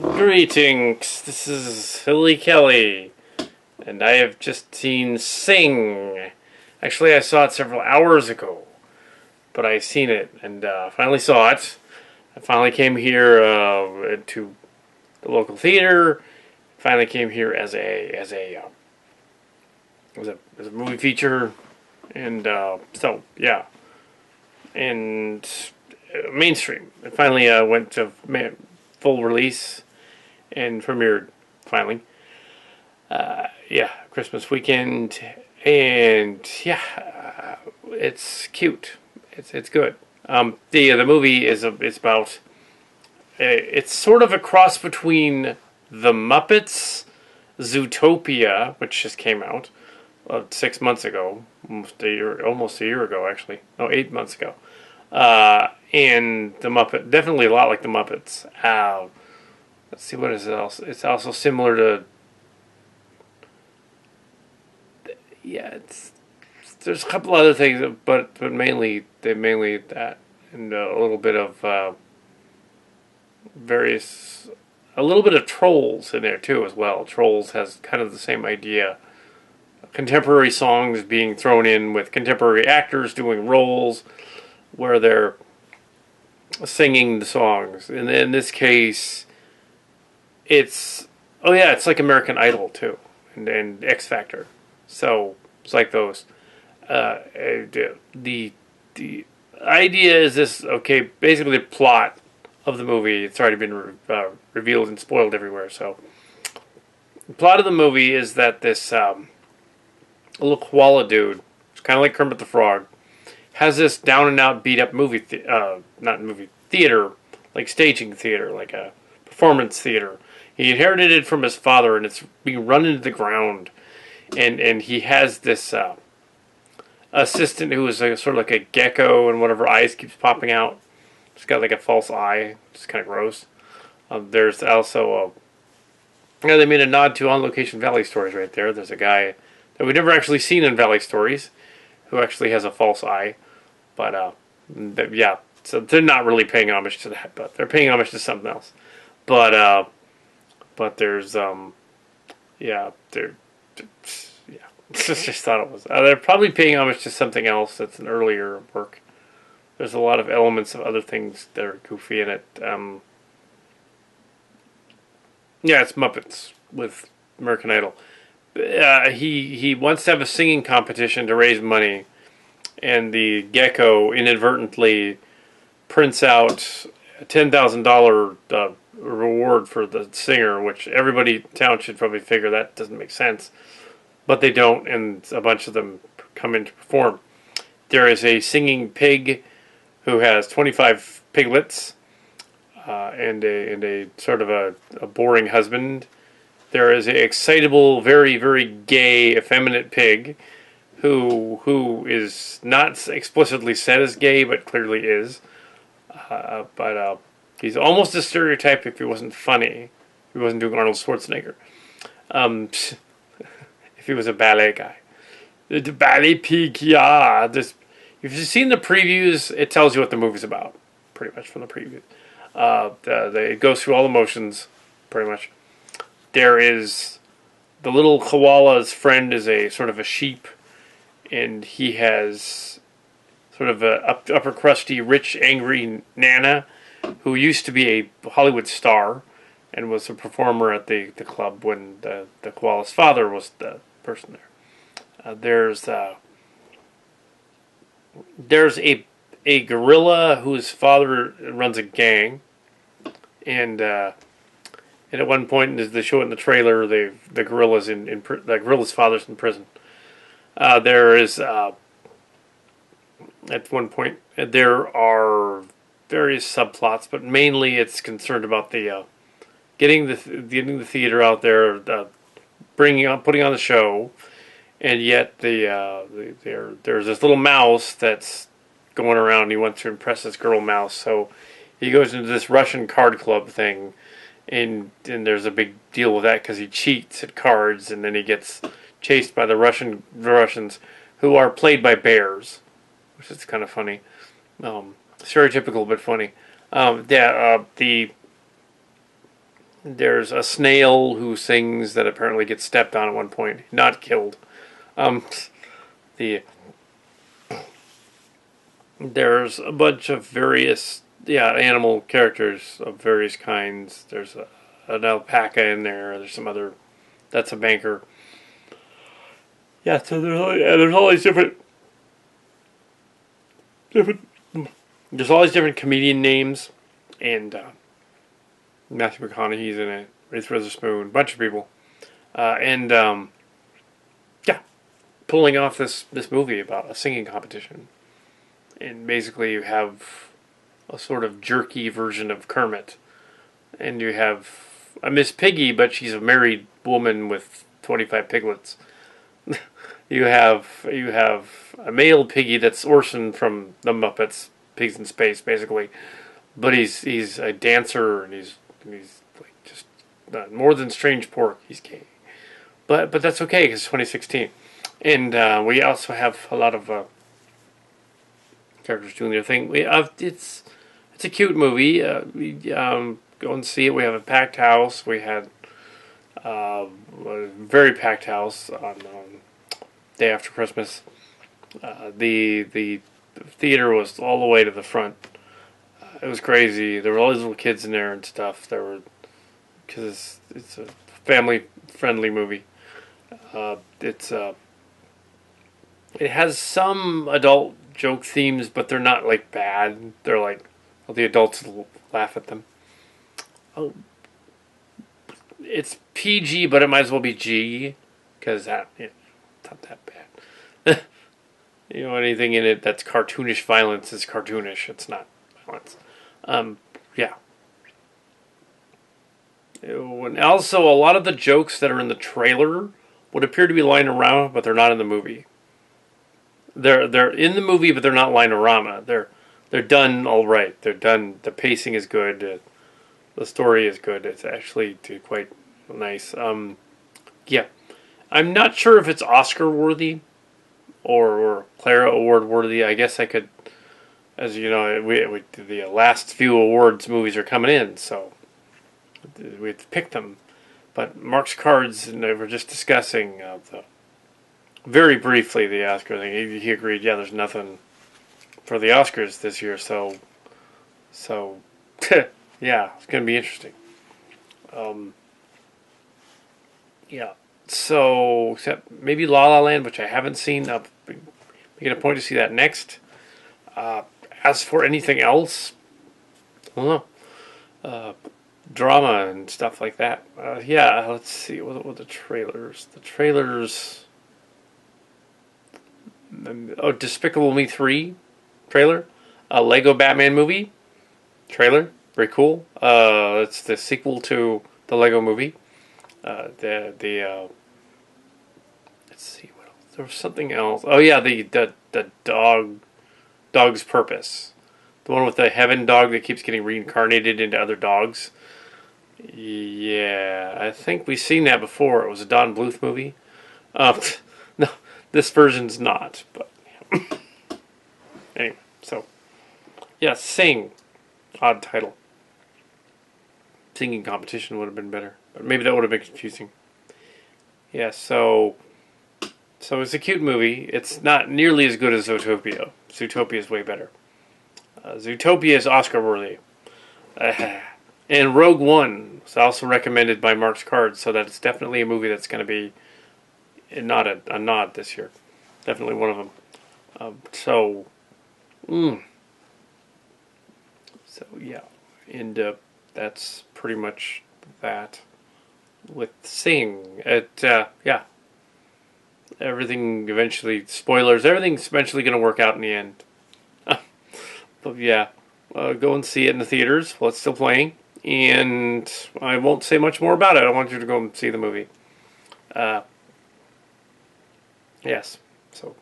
Greetings, this is Hilly Kelly, and I have just seen Sing. Actually, I saw it several hours ago, but I seen it, and finally saw it. I finally came here to the local theater. Finally came here as a movie feature, and so yeah, and mainstream. It finally went to full release and premiered finally. Yeah, Christmas weekend, and yeah, it's cute. It's good. The movie it's about it's sort of a cross between the Muppets, Zootopia, which just came out 6 months ago, almost a year ago actually. No, 8 months ago. And the Muppet, definitely a lot like the Muppets. Let's see, what is it else? It's also similar to, yeah. There's a couple other things, but mainly that, and a little bit of various, a little bit of Trolls in there too as well. Trolls has kind of the same idea. Contemporary songs being thrown in with contemporary actors doing roles where they're singing the songs. And in this case, it's like American Idol too, and X Factor. So it's like those. The idea is this. Okay, basically the plot of the movie. It's already been revealed and spoiled everywhere. So the plot of the movie is that this little koala dude, it's kind of like Kermit the Frog, has this down and out beat up theater, like staging theater, like a performance theater. He inherited it from his father, and it's being run into the ground. And he has this assistant who is sort of like a gecko, and one of her eyes keeps popping out. She's got like a false eye. It's kind of gross. There's also they made a nod to On Location Valley Stories right there. There's a guy that we've never actually seen in Valley Stories who actually has a false eye. But yeah, so they're not really paying homage to that, but they're paying homage to something else. But there's yeah, just thought it was. They're probably paying homage to something else that's an earlier work. There's a lot of elements of other things that are goofy in it. Yeah, it's Muppets with American Idol. He wants to have a singing competition to raise money, and the gecko inadvertently prints out a $10,000 reward for the singer, which everybody in town should probably figure that doesn't make sense. But they don't, and a bunch of them come in to perform. There is a singing pig who has 25 piglets, and a sort of a boring husband. There is an excitable, very, very gay, effeminate pig who is not explicitly said as gay, but clearly is. But he's almost a stereotype if he wasn't funny. If he wasn't doing Arnold Schwarzenegger. If he was a ballet guy. The ballet pig, yeah. If you've seen the previews, it tells you what the movie's about. Pretty much from the previews. It goes through all the motions, pretty much. There is the little koala's friend is a sort of a sheep, and he has sort of a upper crusty, rich, angry nana who used to be a Hollywood star and was a performer at the club when the koala's father was the person there. There's a gorilla whose father runs a gang, and at one point, as they show it in the trailer, the gorilla's father's in prison. There is at one point there are various subplots, but mainly it's concerned about the getting the theater out there, putting on the show, and yet there's this little mouse that's going around. He wants to impress this girl mouse, so he goes into this Russian card club thing. And there's a big deal with that because he cheats at cards, and then he gets chased by the Russians, who are played by bears, which is kind of funny, stereotypical but funny. There's a snail who sings that apparently gets stepped on at one point, not killed. Um, the There's a bunch of various animal characters of various kinds. There's an alpaca in there. There's some other. That's a banker. Yeah, so there's all these different. There's all these different comedian names, and Matthew McConaughey's in it. Reese Witherspoon, a bunch of people, and yeah, pulling off this movie about a singing competition, and basically you have a sort of jerky version of Kermit, and you have a Miss Piggy, but she's a married woman with 25 piglets. You have a male Piggy that's Orson from the Muppets, Pigs in Space, basically, but he's a dancer and he's like just more than strange pork. He's gay, but that's okay because it's 2016, and we also have a lot of characters doing their thing. It's a cute movie. We go and see it. We have a packed house. We had a very packed house on day after Christmas. The theater was all the way to the front. It was crazy. There were all these little kids in there and stuff. There were because it's a family friendly movie. It has some adult joke themes, but they're not like bad. They're like well, the adults will laugh at them. Oh, it's PG, but it might as well be G because it's not that bad. Anything in it that's cartoonish violence is cartoonish. It's not violence. Yeah. And also, a lot of the jokes that are in the trailer would appear to be line-orama, but they're not in the movie. They're in the movie, but they're not line-orama. They're done all right. They're done. The pacing is good. The story is good. It's actually quite nice. Yeah. I'm not sure if it's Oscar worthy or Clara Award worthy. I guess I could, as you know, the last few awards movies are coming in, so we have to pick them. But Mark's cards, and they were just discussing very briefly the Oscar thing. He agreed, yeah, there's nothing for the Oscars this year, so yeah, it's going to be interesting. Yeah. So, except maybe La La Land, which I haven't seen. I'll make it a point to see that next. As for anything else, I don't know. Drama and stuff like that. Yeah, let's see. What were the trailers? The trailers... Oh, Despicable Me 3 trailer. A Lego Batman movie trailer. Very cool. It's the sequel to the Lego movie. Let's see what else. There was something else. Oh yeah, the dog's purpose. The one with the heaven dog that keeps getting reincarnated into other dogs. Yeah, I think we've seen that before. It was a Don Bluth movie. No, this version's not. But anyway, so yeah, Sing. Odd title. Singing competition would have been better, but maybe that would have been confusing. Yeah, so it's a cute movie. It's not nearly as good as Zootopia. Zootopia is way better. Zootopia is Oscar worthy. And Rogue One was also recommended by Mark's Cards, so that's definitely a movie that's going to be a nod this year. Definitely one of them. So yeah, and that's pretty much that with Sing. Yeah, everything eventually, spoilers, everything's eventually going to work out in the end. But yeah, go and see it in the theaters while it's still playing. And I won't say much more about it. I want you to go and see the movie. Yes, so